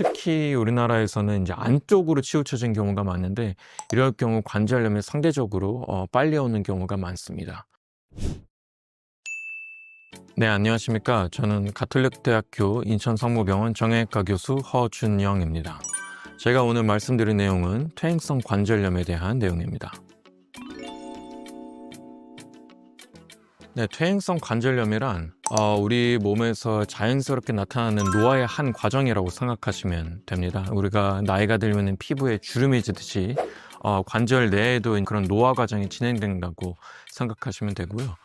특히 우리나라에서는 이제 안쪽으로 치우쳐진 경우가 많은데 이럴 경우 관절염이 상대적으로 빨리 오는 경우가 많습니다. 네, 안녕하십니까. 저는 가톨릭대학교 인천성모병원 정형외과 교수 허준영입니다. 제가 오늘 말씀드릴 내용은 퇴행성 관절염에 대한 내용입니다. 네, 퇴행성 관절염이란 우리 몸에서 자연스럽게 나타나는 노화의 한 과정이라고 생각하시면 됩니다. 우리가 나이가 들면 피부에 주름이 지듯이 관절 내에도 그런 노화 과정이 진행된다고 생각하시면 되고요.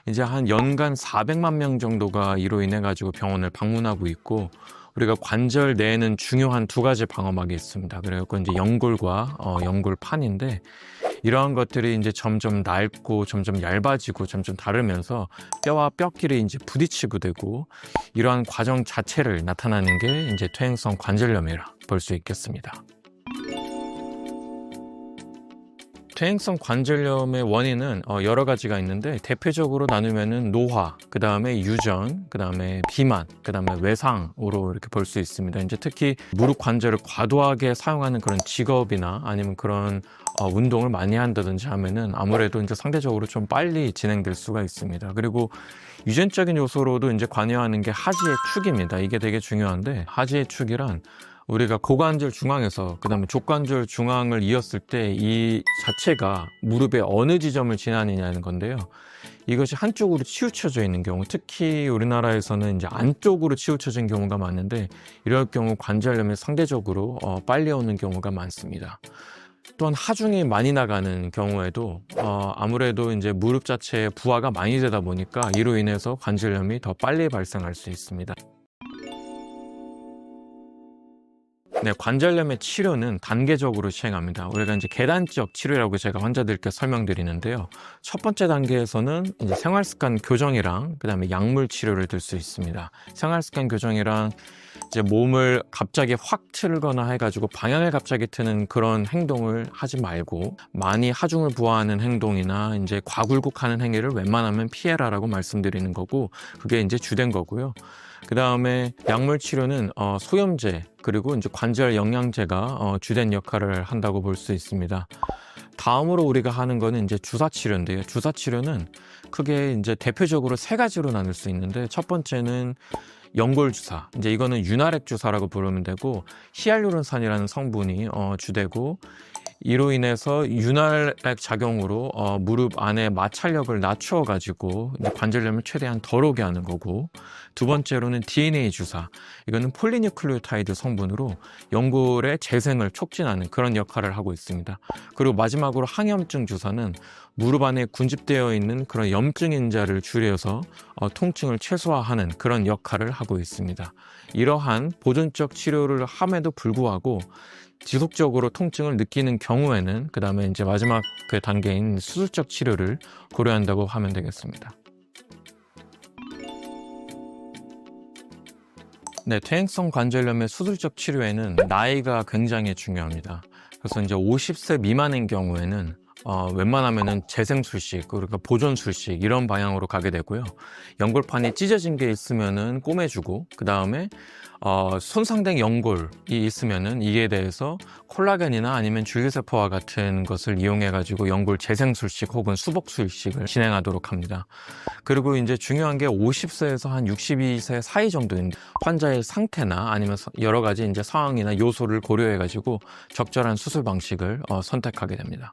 이제 한 연간 400만 명 정도가 이로 인해 가지고 병원을 방문하고 있고, 우리가 관절 내에는 중요한 두 가지 방어막이 있습니다. 그래서 이제 연골과 연골판인데, 이러한 것들이 이제 점점 낡고 점점 얇아지고 점점 다르면서 뼈와 뼈끼리 이제 부딪히고 되고, 이러한 과정 자체를 나타나는 게 이제 퇴행성 관절염이라 볼 수 있겠습니다. 퇴행성 관절염의 원인은 여러 가지가 있는데, 대표적으로 나누면은 노화, 그 다음에 유전, 그 다음에 비만, 그 다음에 외상으로 이렇게 볼 수 있습니다. 이제 특히 무릎 관절을 과도하게 사용하는 그런 직업이나 아니면 그런 운동을 많이 한다든지 하면은 아무래도 이제 상대적으로 좀 빨리 진행될 수가 있습니다. 그리고 유전적인 요소로도 이제 관여하는 게 하지의 축입니다. 이게 되게 중요한데, 하지의 축이란 우리가 고관절 중앙에서 그 다음에 족관절 중앙을 이었을 때 이 자체가 무릎의 어느 지점을 지나느냐는 건데요. 이것이 한쪽으로 치우쳐져 있는 경우, 특히 우리나라에서는 이제 안쪽으로 치우쳐진 경우가 많은데, 이럴 경우 관절염이 상대적으로 빨리 오는 경우가 많습니다. 또한 하중이 많이 나가는 경우에도 아무래도 이제 무릎 자체에 부하가 많이 되다 보니까 이로 인해서 관절염이 더 빨리 발생할 수 있습니다. 네, 관절염의 치료는 단계적으로 시행합니다. 우리가 이제 계단적 치료라고 제가 환자들께 설명드리는데요. 첫 번째 단계에서는 이제 생활습관 교정이랑 그다음에 약물 치료를 들 수 있습니다. 생활습관 교정이랑 이제 몸을 갑자기 확 틀거나 해가지고 방향을 갑자기 트는 그런 행동을 하지 말고, 많이 하중을 부하하는 행동이나 이제 과굴곡하는 행위를 웬만하면 피해라라고 말씀드리는 거고, 그게 이제 주된 거고요. 그 다음에 약물 치료는 소염제 그리고 이제 관절 영양제가 주된 역할을 한다고 볼 수 있습니다. 다음으로 우리가 하는 거는 이제 주사 치료인데요. 주사 치료는 크게 이제 대표적으로 세 가지로 나눌 수 있는데, 첫 번째는 연골 주사. 이제 이거는 윤활액 주사라고 부르면 되고, 히알루론산이라는 성분이 주되고, 이로 인해서 윤활액 작용으로 무릎 안에 마찰력을 낮추어 가지고 관절염을 최대한 덜 오게 하는 거고, 두 번째로는 DNA 주사. 이거는 폴리뉴클리오타이드 성분으로 연골의 재생을 촉진하는 그런 역할을 하고 있습니다. 그리고 마지막으로 항염증 주사는 무릎 안에 군집되어 있는 그런 염증 인자를 줄여서 통증을 최소화하는 그런 역할을 하고 있습니다. 이러한 보존적 치료를 함에도 불구하고 지속적으로 통증을 느끼는 경우에는 그 다음에 이제 마지막 그 단계인 수술적 치료를 고려한다고 하면 되겠습니다. 네, 퇴행성 관절염의 수술적 치료에는 나이가 굉장히 중요합니다. 그래서 이제 50세 미만인 경우에는 웬만하면은 재생술식, 그러니까 보존술식 이런 방향으로 가게 되고요. 연골판이 찢어진 게 있으면은 꼬매주고, 그 다음에 손상된 연골이 있으면은 이에 대해서 콜라겐이나 아니면 줄기세포와 같은 것을 이용해 가지고 연골 재생술식 혹은 수복술식을 진행하도록 합니다. 그리고 이제 중요한 게 50세에서 한 62세 사이 정도인 환자의 상태나 아니면 여러 가지 이제 상황이나 요소를 고려해 가지고 적절한 수술 방식을 선택하게 됩니다.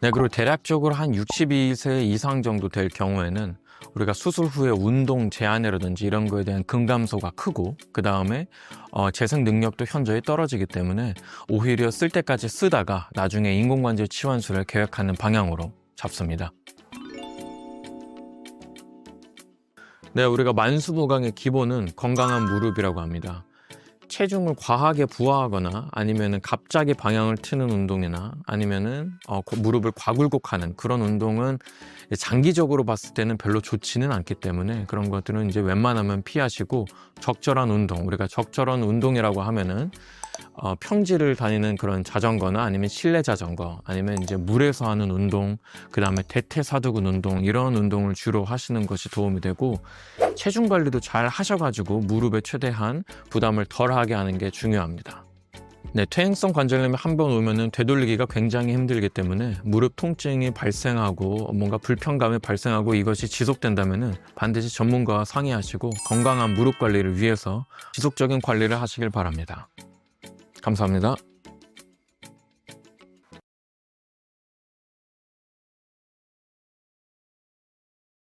네, 그리고 대략적으로 한 62세 이상 정도 될 경우에는 우리가 수술 후에 운동 제한이라든지 이런 거에 대한 근감소가 크고, 그 다음에 재생 능력도 현저히 떨어지기 때문에 오히려 쓸 때까지 쓰다가 나중에 인공관절 치환술을 계획하는 방향으로 잡습니다. 네, 우리가 만수무강의 기본은 건강한 무릎이라고 합니다. 체중을 과하게 부하하거나 아니면은 갑자기 방향을 트는 운동이나 아니면은 무릎을 과굴곡하는 그런 운동은 장기적으로 봤을 때는 별로 좋지는 않기 때문에 그런 것들은 이제 웬만하면 피하시고, 적절한 운동, 우리가 적절한 운동이라고 하면은 평지를 다니는 그런 자전거나 아니면 실내 자전거, 아니면 이제 물에서 하는 운동, 그 다음에 대퇴사두근 운동, 이런 운동을 주로 하시는 것이 도움이 되고, 체중 관리도 잘 하셔가지고 무릎에 최대한 부담을 덜하게 하는 게 중요합니다. 네, 퇴행성 관절염이 한번 오면은 되돌리기가 굉장히 힘들기 때문에 무릎 통증이 발생하고 뭔가 불편감이 발생하고 이것이 지속된다면은 반드시 전문가와 상의하시고 건강한 무릎 관리를 위해서 지속적인 관리를 하시길 바랍니다. 감사합니다.